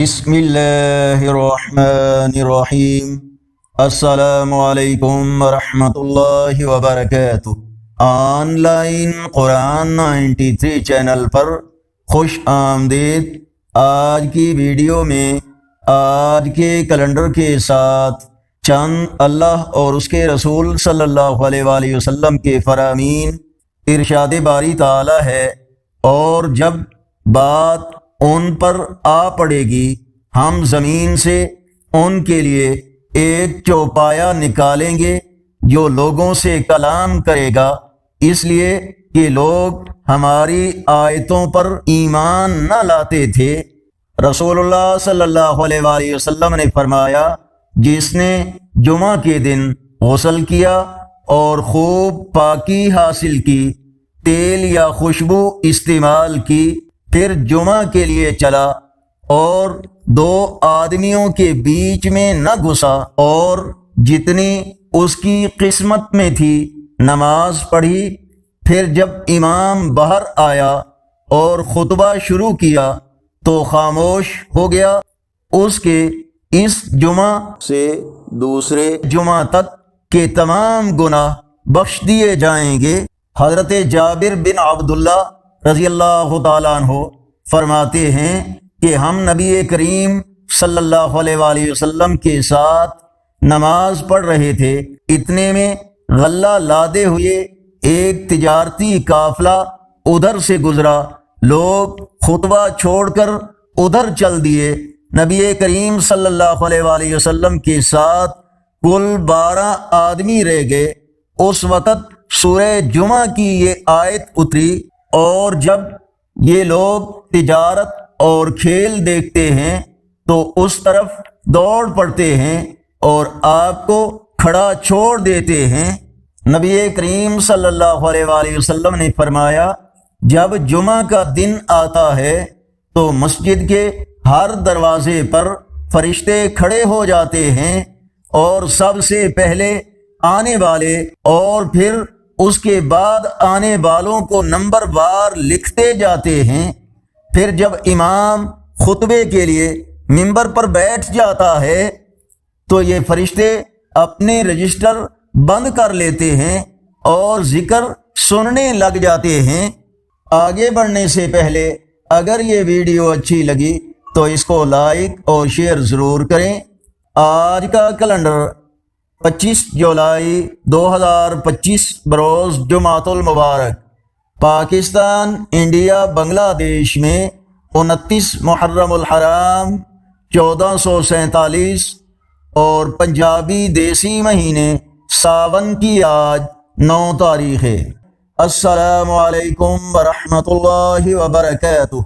بسم اللہ الرحمن الرحیم۔ السلام علیکم ورحمۃ اللہ وبرکاتہ۔ آن لائن قرآن 93 چینل پر خوش آمدید۔ آج کی ویڈیو میں آج کے کیلنڈر کے ساتھ چند اللہ اور اس کے رسول صلی اللہ علیہ وآلہ وسلم کے فرامین ارشاد باری تعالی ہے، اور جب بات ان پر آ پڑے گی ہم زمین سے ان کے لیے ایک چوپایا نکالیں گے جو لوگوں سے کلام کرے گا، اس لیے کہ لوگ ہماری آیتوں پر ایمان نہ لاتے تھے۔ رسول اللہ صلی اللہ علیہ وآلہ وسلم نے فرمایا، جس نے جمعہ کے دن غسل کیا اور خوب پاکی حاصل کی، تیل یا خوشبو استعمال کی، پھر جمعہ کے لیے چلا اور دو آدمیوں کے بیچ میں نہ گھسا، اور جتنی اس کی قسمت میں تھی نماز پڑھی، پھر جب امام باہر آیا اور خطبہ شروع کیا تو خاموش ہو گیا، اس کے اس جمعہ سے دوسرے جمعہ تک کے تمام گناہ بخش دیے جائیں گے۔ حضرت جابر بن عبداللہ رضی اللہ تعالیٰ عنہ فرماتے ہیں کہ ہم نبی کریم صلی اللہ علیہ وآلہ وسلم کے ساتھ نماز پڑھ رہے تھے، اتنے میں غلہ لادے ہوئے ایک تجارتی قافلہ ادھر سے گزرا، لوگ خطبہ چھوڑ کر ادھر چل دیے۔ نبی کریم صلی اللہ علیہ وآلہ وسلم کے ساتھ کل 12 آدمی رہ گئے۔ اس وقت سورہ جمعہ کی یہ آیت اتری، اور جب یہ لوگ تجارت اور کھیل دیکھتے ہیں تو اس طرف دوڑ پڑتے ہیں اور آپ کو کھڑا چھوڑ دیتے ہیں۔ نبی کریم صلی اللہ علیہ وآلہ وسلم نے فرمایا، جب جمعہ کا دن آتا ہے تو مسجد کے ہر دروازے پر فرشتے کھڑے ہو جاتے ہیں، اور سب سے پہلے آنے والے اور پھر اس کے بعد آنے والوں کو نمبر وار لکھتے جاتے ہیں۔ پھر جب امام خطبے کے لیے منبر پر بیٹھ جاتا ہے تو یہ فرشتے اپنے رجسٹر بند کر لیتے ہیں اور ذکر سننے لگ جاتے ہیں۔ آگے بڑھنے سے پہلے اگر یہ ویڈیو اچھی لگی تو اس کو لائک اور شیئر ضرور کریں۔ آج کا کیلنڈر 25 جولائی 2025 بروز جمعۃ المبارک، پاکستان انڈیا بنگلہ دیش میں 29 محرم الحرام 1447، اور پنجابی دیسی مہینے ساون کی آج 9 تاریخ ہے۔ السلام علیکم ورحمۃ اللہ وبرکاتہ۔